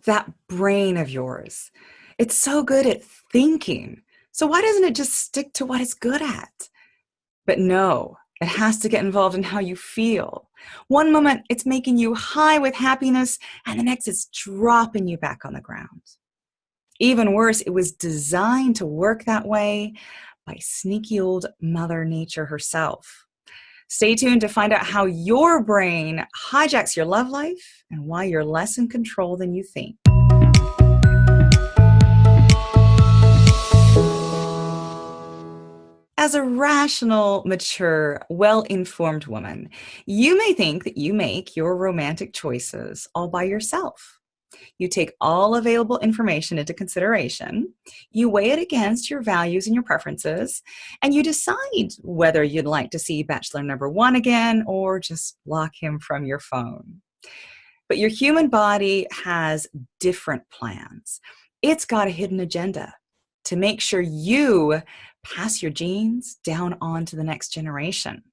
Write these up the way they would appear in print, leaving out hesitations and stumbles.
That brain of yours, it's so good at thinking. So why doesn't it just stick to what it's good at? But no, it has to get involved in how you feel. One moment it's making you high with happiness, and the next it's dropping you back on the ground. Even worse, it was designed to work that way by sneaky old Mother Nature herself. Stay tuned to find out how your brain hijacks your love life and why you're less in control than you think. As a rational, mature, well-informed woman, you may think that you make your romantic choices all by yourself. You take all available information into consideration, you weigh it against your values and your preferences, and you decide whether you'd like to see Bachelor number 1 again or just block him from your phone. But your human body has different plans. It's got a hidden agenda to make sure you pass your genes down on to the next generation.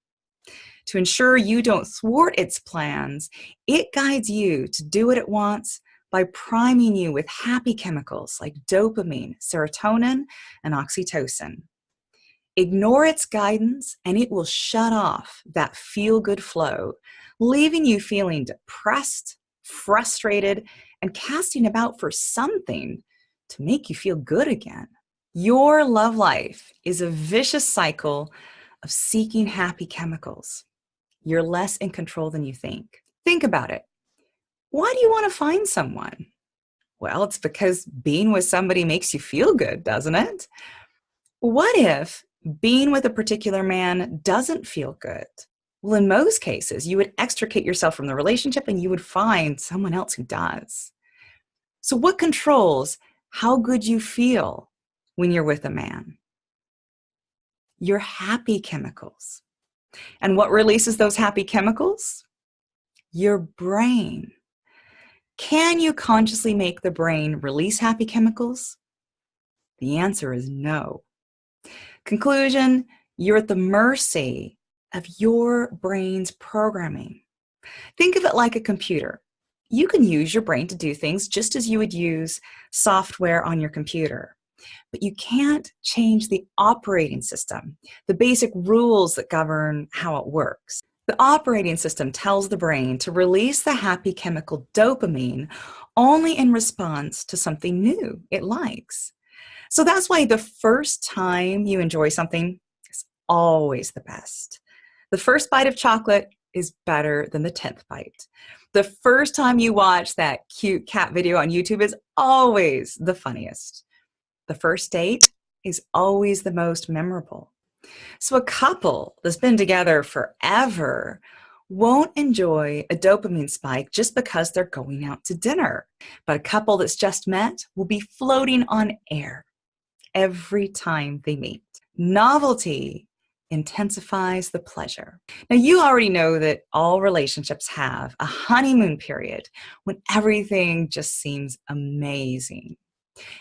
To ensure you don't thwart its plans, it guides you to do what it wants by priming you with happy chemicals like dopamine, serotonin, and oxytocin. Ignore its guidance and it will shut off that feel-good flow, leaving you feeling depressed, frustrated, and casting about for something to make you feel good again. Your love life is a vicious cycle of seeking happy chemicals. You're less in control than you think. Think about it. Why do you want to find someone? Well, it's because being with somebody makes you feel good, doesn't it? What if being with a particular man doesn't feel good? Well, in most cases, you would extricate yourself from the relationship and you would find someone else who does. So what controls how good you feel when you're with a man? Your happy chemicals. And what releases those happy chemicals? Your brain. Can you consciously make the brain release happy chemicals? The answer is no. Conclusion, you're at the mercy of your brain's programming. Think of it like a computer. You can use your brain to do things just as you would use software on your computer. But you can't change the operating system, the basic rules that govern how it works. The operating system tells the brain to release the happy chemical dopamine only in response to something new it likes. So that's why the first time you enjoy something is always the best. The first bite of chocolate is better than the 10th bite. The first time you watch that cute cat video on YouTube is always the funniest. The first date is always the most memorable. So a couple that's been together forever won't enjoy a dopamine spike just because they're going out to dinner. But a couple that's just met will be floating on air every time they meet. Novelty intensifies the pleasure. Now, you already know that all relationships have a honeymoon period when everything just seems amazing.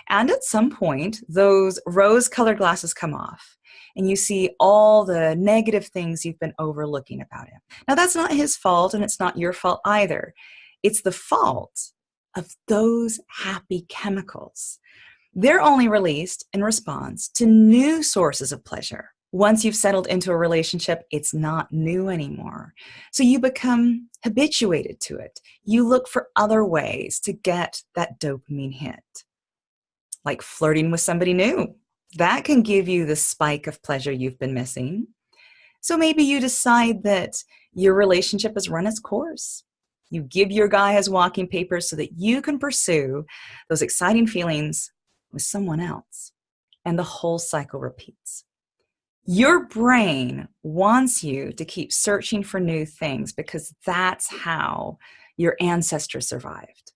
And at some point, those rose-colored glasses come off, and you see all the negative things you've been overlooking about him. Now, that's not his fault, and it's not your fault either. It's the fault of those happy chemicals. They're only released in response to new sources of pleasure. Once you've settled into a relationship, it's not new anymore. So you become habituated to it. You look for other ways to get that dopamine hit. Like flirting with somebody new. That can give you the spike of pleasure you've been missing. So maybe you decide that your relationship has run its course. You give your guy his walking papers so that you can pursue those exciting feelings with someone else. And the whole cycle repeats. Your brain wants you to keep searching for new things because that's how your ancestors survived.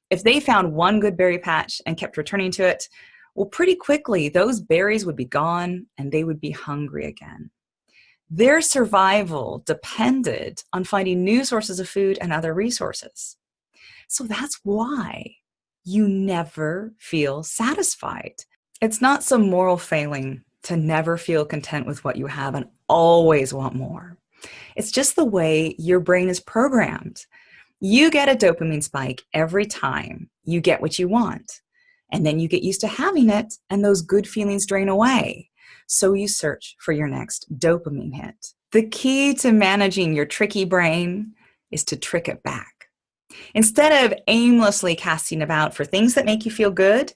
If they found one good berry patch and kept returning to it, well, pretty quickly, those berries would be gone and they would be hungry again. Their survival depended on finding new sources of food and other resources. So that's why you never feel satisfied. It's not some moral failing to never feel content with what you have and always want more. It's just the way your brain is programmed. You get a dopamine spike every time you get what you want. And then you get used to having it, and those good feelings drain away. So you search for your next dopamine hit. The key to managing your tricky brain is to trick it back. Instead of aimlessly casting about for things that make you feel good,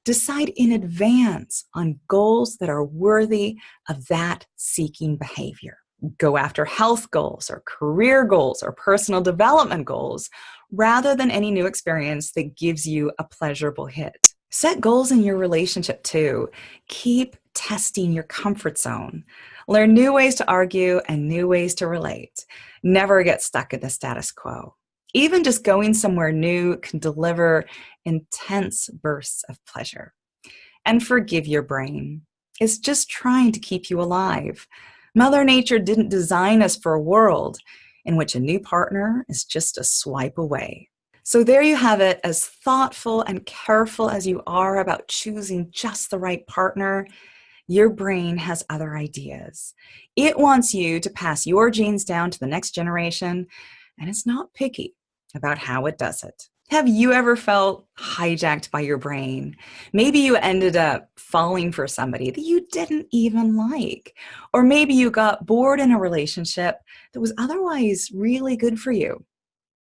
decide in advance on goals that are worthy of that seeking behavior. Go after health goals or career goals or personal development goals rather than any new experience that gives you a pleasurable hit. Set goals in your relationship too. Keep testing your comfort zone. Learn new ways to argue and new ways to relate. Never get stuck in the status quo. Even just going somewhere new can deliver intense bursts of pleasure. And forgive your brain. It's just trying to keep you alive. Mother Nature didn't design us for a world in which a new partner is just a swipe away. So there you have it. As thoughtful and careful as you are about choosing just the right partner, your brain has other ideas. It wants you to pass your genes down to the next generation, and it's not picky about how it does it. Have you ever felt hijacked by your brain? Maybe you ended up falling for somebody that you didn't even like. Or maybe you got bored in a relationship that was otherwise really good for you.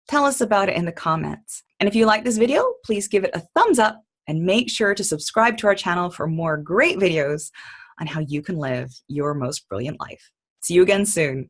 Tell us about it in the comments. And if you like this video, please give it a thumbs up and make sure to subscribe to our channel for more great videos on how you can live your most brilliant life. See you again soon.